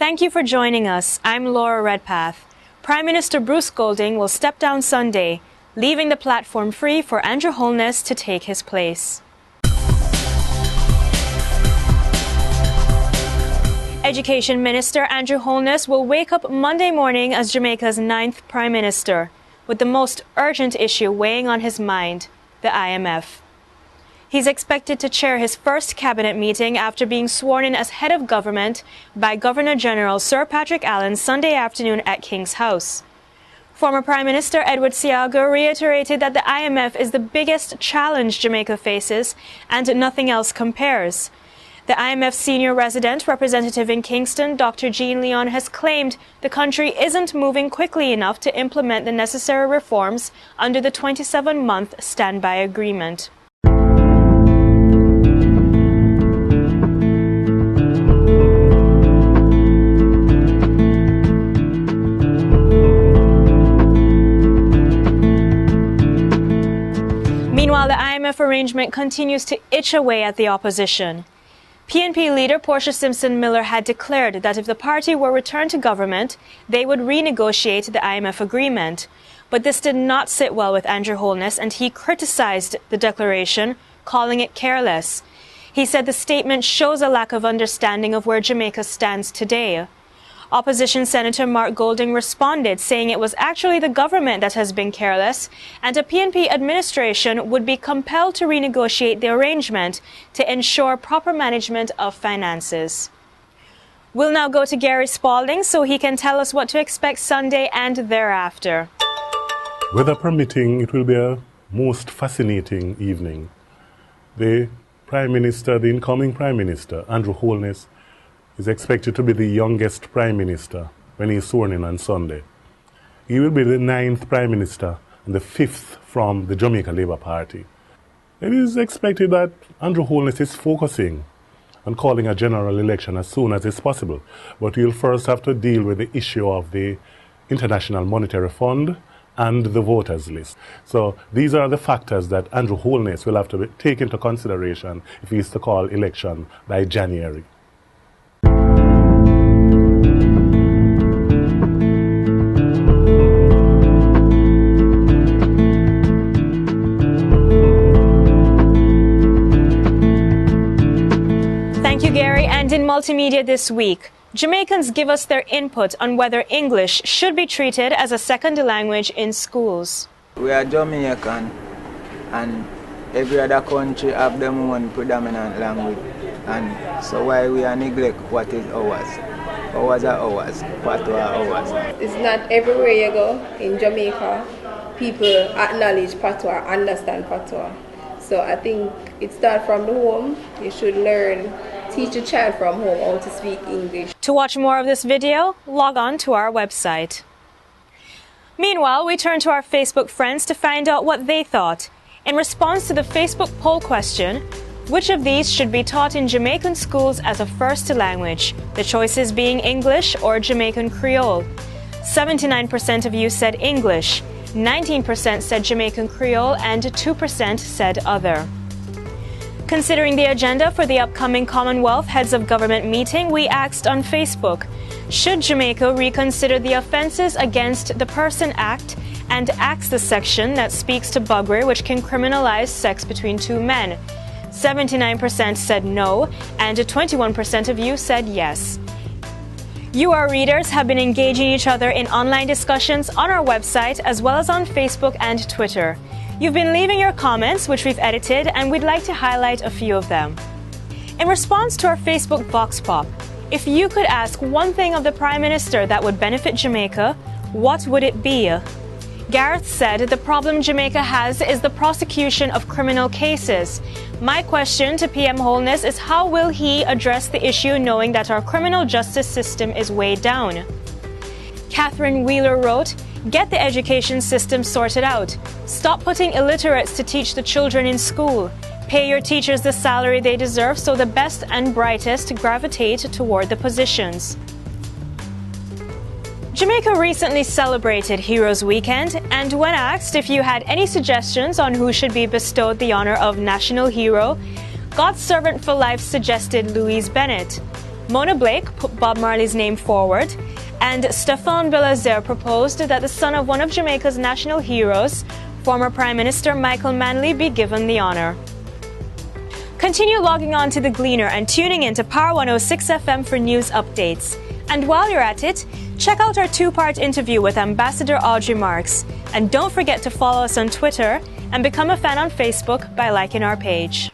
Thank you for joining us. I'm Laura Redpath. Prime Minister Bruce Golding will step down Sunday, leaving the platform free for Andrew Holness to take his place. Education Minister Andrew Holness will wake up Monday morning as Jamaica's 9th Prime Minister, with the most urgent issue weighing on his mind, the IMF. He's expected to chair his first cabinet meeting after being sworn in as head of government by Governor-General Sir Patrick Allen Sunday afternoon at King's House. Former Prime Minister Edward Seaga reiterated that the IMF is the biggest challenge Jamaica faces and nothing else compares. The IMF senior resident representative in Kingston, Dr. Jean Leon, has claimed the country isn't moving quickly enough to implement the necessary reforms under the 27-month standby agreement. Meanwhile, the IMF arrangement continues to itch away at the opposition. PNP leader Portia Simpson-Miller had declared that if the party were returned to government, they would renegotiate the IMF agreement. But this did not sit well with Andrew Holness, and he criticized the declaration, calling it careless. He said the statement shows a lack of understanding of where Jamaica stands today. Opposition Senator Mark Golding responded, saying it was actually the government that has been careless, and a PNP administration would be compelled to renegotiate the arrangement to ensure proper management of finances. We'll now go to Gary Spalding so he can tell us what to expect Sunday and thereafter. Weather permitting, it will be a most fascinating evening. The incoming Prime Minister, Andrew Holness, is expected to be the youngest Prime Minister when he is sworn in on Sunday. He will be the 9th Prime Minister and the 5th from the Jamaica Labour Party. It is expected that Andrew Holness is focusing on calling a general election as soon as is possible, but he'll first have to deal with the issue of the International Monetary Fund and the voters list. So these are the factors that Andrew Holness will have to take into consideration if he is to call election by January. Thank you, Gary. And in multimedia this week, Jamaicans give us their input on whether English should be treated as a second language in schools. We are Jamaican, and every other country have their own predominant language, and so why we are neglect what is ours? Ours are ours, patois are ours. It's not everywhere you go in Jamaica, people acknowledge patois, understand patois. So I think it starts from the home. You should teach a child from home how to speak English. To watch more of this video, log on to our website. Meanwhile, we turn to our Facebook friends to find out what they thought. In response to the Facebook poll question, which of these should be taught in Jamaican schools as a first language? The choices being English or Jamaican Creole. 79% of you said English, 19% said Jamaican Creole, and 2% said other. Considering the agenda for the upcoming Commonwealth Heads of Government meeting, we asked on Facebook, should Jamaica reconsider the Offences Against the Person Act and axe the section that speaks to buggery, which can criminalize sex between two men? 79% said no, and 21% of you said yes. You, our readers, have been engaging each other in online discussions on our website as well as on Facebook and Twitter. You've been leaving your comments, which we've edited, and we'd like to highlight a few of them. In response to our Facebook Vox Pop, if you could ask one thing of the Prime Minister that would benefit Jamaica, what would it be? Gareth said the problem Jamaica has is the prosecution of criminal cases. My question to PM Holness is how will he address the issue knowing that our criminal justice system is weighed down? Catherine Wheeler wrote, get the education system sorted out. Stop putting illiterates to teach the children in school. Pay your teachers the salary they deserve so the best and brightest gravitate toward the positions. Jamaica recently celebrated Heroes Weekend, and when asked if you had any suggestions on who should be bestowed the honor of National Hero, God's Servant for Life suggested Louise Bennett. Mona Blake put Bob Marley's name forward, and Stéphane Belazer proposed that the son of one of Jamaica's national heroes, former Prime Minister Michael Manley, be given the honour. Continue logging on to the Gleaner and tuning in to Power 106 FM for news updates. And while you're at it, check out our two-part interview with Ambassador Audrey Marks. And don't forget to follow us on Twitter and become a fan on Facebook by liking our page.